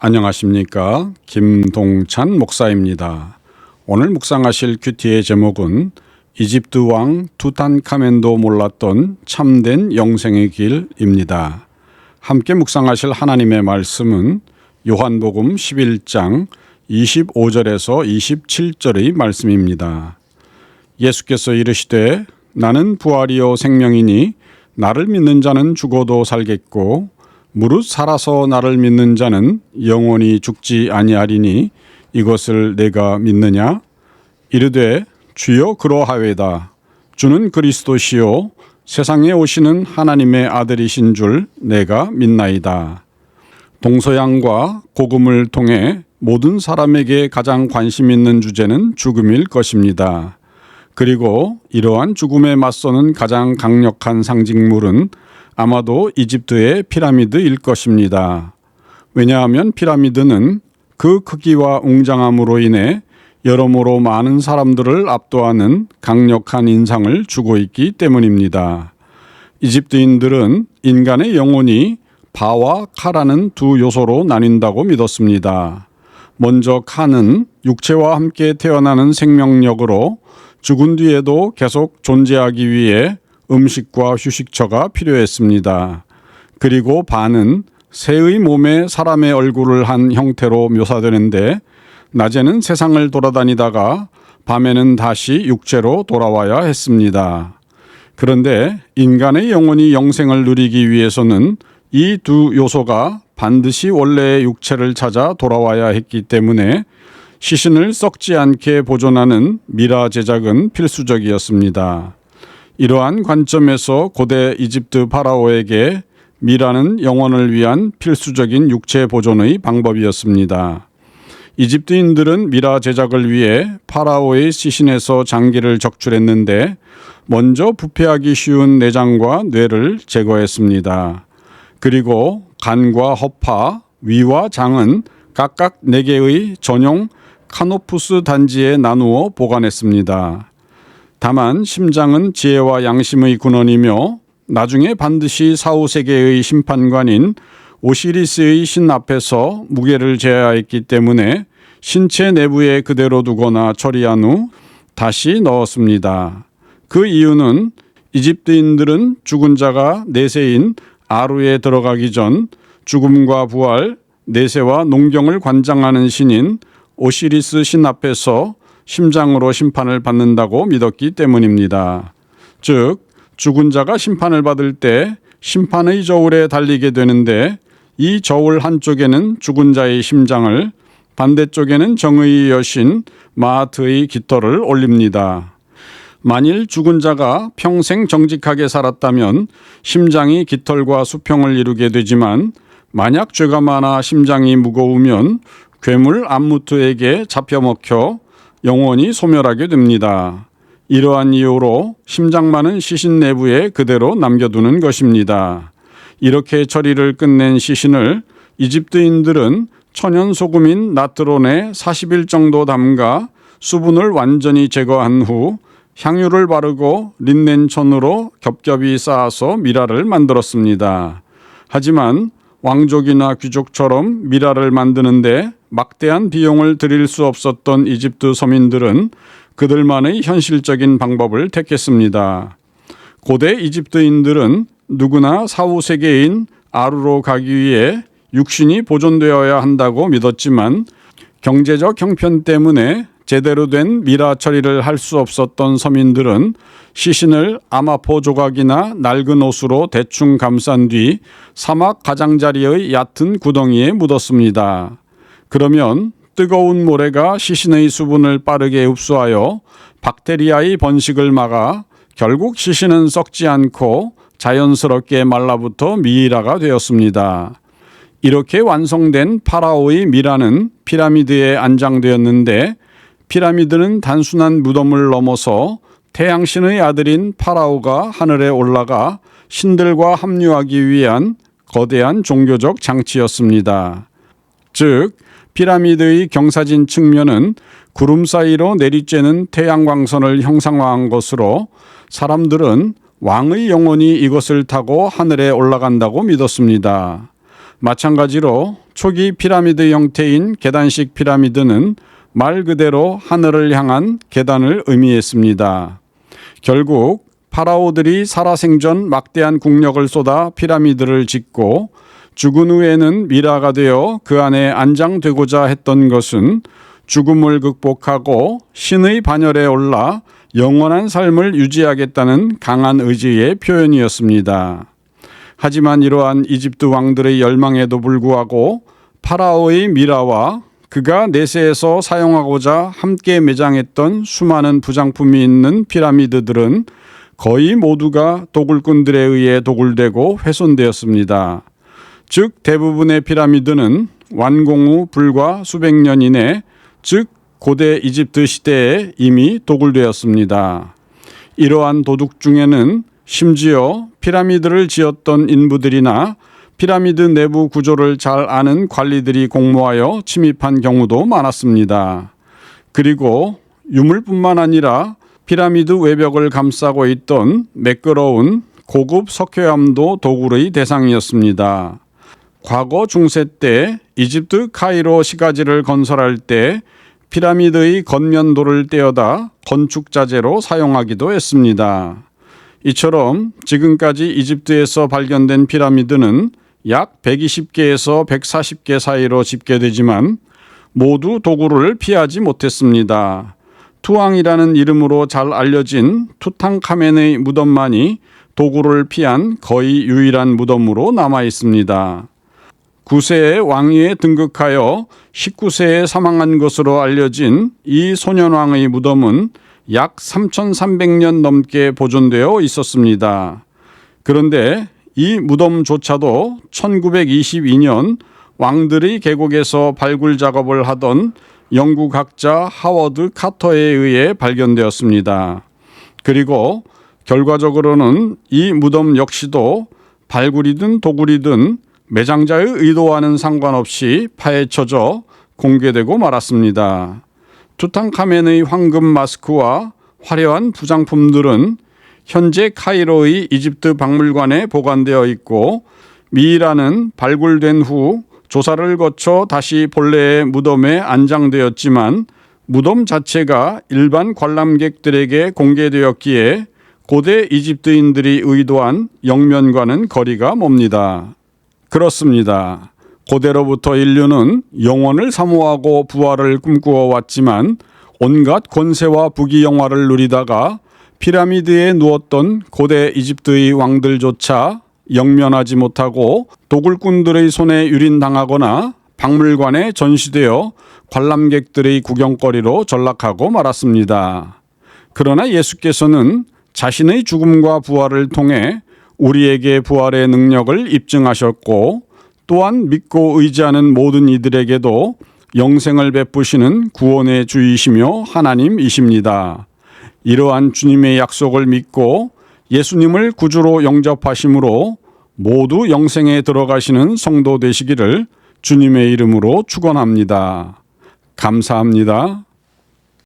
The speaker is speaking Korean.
안녕하십니까, 김동찬 목사입니다. 오늘 묵상하실 큐티의 제목은 이집트 왕 투탄카멘도 몰랐던 참된 영생의 길입니다. 함께 묵상하실 하나님의 말씀은 요한복음 11장 25절에서 27절의 말씀입니다. 예수께서 이르시되 나는 부활이요 생명이니 나를 믿는 자는 죽어도 살겠고 무릇 살아서 나를 믿는 자는 영원히 죽지 아니하리니 이것을 내가 믿느냐? 이르되 주여 그러하외다. 주는 그리스도시요 세상에 오시는 하나님의 아들이신 줄 내가 믿나이다. 동서양과 복음을 통해 모든 사람에게 가장 관심 있는 주제는 죽음일 것입니다. 그리고 이러한 죽음에 맞서는 가장 강력한 상징물은 아마도 이집트의 피라미드일 것입니다. 왜냐하면 피라미드는 그 크기와 웅장함으로 인해 여러모로 많은 사람들을 압도하는 강력한 인상을 주고 있기 때문입니다. 이집트인들은 인간의 영혼이 바와 카라는 두 요소로 나뉜다고 믿었습니다. 먼저 카는 육체와 함께 태어나는 생명력으로 죽은 뒤에도 계속 존재하기 위해 음식과 휴식처가 필요했습니다. 그리고 바는 새의 몸에 사람의 얼굴을 한 형태로 묘사되는데 낮에는 세상을 돌아다니다가 밤에는 다시 육체로 돌아와야 했습니다. 그런데 인간의 영혼이 영생을 누리기 위해서는 이 두 요소가 반드시 원래의 육체를 찾아 돌아와야 했기 때문에 시신을 썩지 않게 보존하는 미라 제작은 필수적이었습니다. 이러한 관점에서 고대 이집트 파라오에게 미라는 영혼을 위한 필수적인 육체 보존의 방법이었습니다. 이집트인들은 미라 제작을 위해 파라오의 시신에서 장기를 적출했는데 먼저 부패하기 쉬운 내장과 뇌를 제거했습니다. 그리고 간과 허파, 위와 장은 각각 4개의 전용 카노푸스 단지에 나누어 보관했습니다. 다만 심장은 지혜와 양심의 근원이며 나중에 반드시 사후세계의 심판관인 오시리스의 신 앞에서 무게를 재야 했기 때문에 신체 내부에 그대로 두거나 처리한 후 다시 넣었습니다. 그 이유는 이집트인들은 죽은 자가 내세인 아루에 들어가기 전 죽음과 부활, 내세와 농경을 관장하는 신인 오시리스 신 앞에서 심장으로 심판을 받는다고 믿었기 때문입니다. 즉 죽은 자가 심판을 받을 때 심판의 저울에 달리게 되는데 이 저울 한쪽에는 죽은 자의 심장을, 반대쪽에는 정의의 여신 마하트의 깃털을 올립니다. 만일 죽은 자가 평생 정직하게 살았다면 심장이 깃털과 수평을 이루게 되지만 만약 죄가 많아 심장이 무거우면 괴물 암무트에게 잡혀먹혀 영원히 소멸하게 됩니다. 이러한 이유로 심장만은 시신 내부에 그대로 남겨두는 것입니다. 이렇게 처리를 끝낸 시신을 이집트인들은 천연소금인 나트론에 40일 정도 담가 수분을 완전히 제거한 후 향유를 바르고 린넨천으로 겹겹이 쌓아서 미라를 만들었습니다. 하지만 왕족이나 귀족처럼 미라를 만드는데 막대한 비용을 들일 수 없었던 이집트 서민들은 그들만의 현실적인 방법을 택했습니다. 고대 이집트인들은 누구나 사후세계인 아루로 가기 위해 육신이 보존되어야 한다고 믿었지만 경제적 형편 때문에 제대로 된 미라 처리를 할 수 없었던 서민들은 시신을 아마포 조각이나 낡은 옷으로 대충 감싼 뒤 사막 가장자리의 얕은 구덩이에 묻었습니다. 그러면 뜨거운 모래가 시신의 수분을 빠르게 흡수하여 박테리아의 번식을 막아 결국 시신은 썩지 않고 자연스럽게 말라붙어 미이라가 되었습니다. 이렇게 완성된 파라오의 미라는 피라미드에 안장되었는데 피라미드는 단순한 무덤을 넘어서 태양신의 아들인 파라오가 하늘에 올라가 신들과 합류하기 위한 거대한 종교적 장치였습니다. 즉 피라미드의 경사진 측면은 구름 사이로 내리쬐는 태양광선을 형상화한 것으로 사람들은 왕의 영혼이 이것을 타고 하늘에 올라간다고 믿었습니다. 마찬가지로 초기 피라미드 형태인 계단식 피라미드는 말 그대로 하늘을 향한 계단을 의미했습니다. 결국 파라오들이 살아생전 막대한 국력을 쏟아 피라미드를 짓고 죽은 후에는 미라가 되어 그 안에 안장되고자 했던 것은 죽음을 극복하고 신의 반열에 올라 영원한 삶을 유지하겠다는 강한 의지의 표현이었습니다. 하지만 이러한 이집트 왕들의 열망에도 불구하고 파라오의 미라와 그가 내세에서 사용하고자 함께 매장했던 수많은 부장품이 있는 피라미드들은 거의 모두가 도굴꾼들에 의해 도굴되고 훼손되었습니다. 즉 대부분의 피라미드는 완공 후 불과 수백 년 이내, 즉 고대 이집트 시대에 이미 도굴되었습니다. 이러한 도둑 중에는 심지어 피라미드를 지었던 인부들이나 피라미드 내부 구조를 잘 아는 관리들이 공모하여 침입한 경우도 많았습니다. 그리고 유물뿐만 아니라 피라미드 외벽을 감싸고 있던 매끄러운 고급 석회암도 도굴의 대상이었습니다. 과거 중세 때 이집트 카이로 시가지를 건설할 때 피라미드의 겉면도를 떼어다 건축 자재로 사용하기도 했습니다. 이처럼 지금까지 이집트에서 발견된 피라미드는 약 120개에서 140개 사이로 집계되지만 모두 도굴을 피하지 못했습니다. 투항이라는 이름으로 잘 알려진 투탕카멘의 무덤만이 도굴을 피한 거의 유일한 무덤으로 남아 있습니다. 9세의 왕위에 등극하여 19세에 사망한 것으로 알려진 이 소년왕의 무덤은 약 3,300년 넘게 보존되어 있었습니다. 그런데 이 무덤조차도 1922년 왕들의 계곡에서 발굴 작업을 하던 영국 학자 하워드 카터에 의해 발견되었습니다. 그리고 결과적으로는 이 무덤 역시도 발굴이든 도굴이든 매장자의 의도와는 상관없이 파헤쳐져 공개되고 말았습니다. 투탕카멘의 황금 마스크와 화려한 부장품들은 현재 카이로의 이집트 박물관에 보관되어 있고 미이라는 발굴된 후 조사를 거쳐 다시 본래의 무덤에 안장되었지만 무덤 자체가 일반 관람객들에게 공개되었기에 고대 이집트인들이 의도한 영면과는 거리가 멉니다. 그렇습니다. 고대로부터 인류는 영원을 사모하고 부활을 꿈꾸어 왔지만 온갖 권세와 부귀영화를 누리다가 피라미드에 누웠던 고대 이집트의 왕들조차 영면하지 못하고 도굴꾼들의 손에 유린당하거나 박물관에 전시되어 관람객들의 구경거리로 전락하고 말았습니다. 그러나 예수께서는 자신의 죽음과 부활을 통해 우리에게 부활의 능력을 입증하셨고 또한 믿고 의지하는 모든 이들에게도 영생을 베푸시는 구원의 주이시며 하나님이십니다. 이러한 주님의 약속을 믿고 예수님을 구주로 영접하심으로 모두 영생에 들어가시는 성도 되시기를 주님의 이름으로 축원합니다. 감사합니다.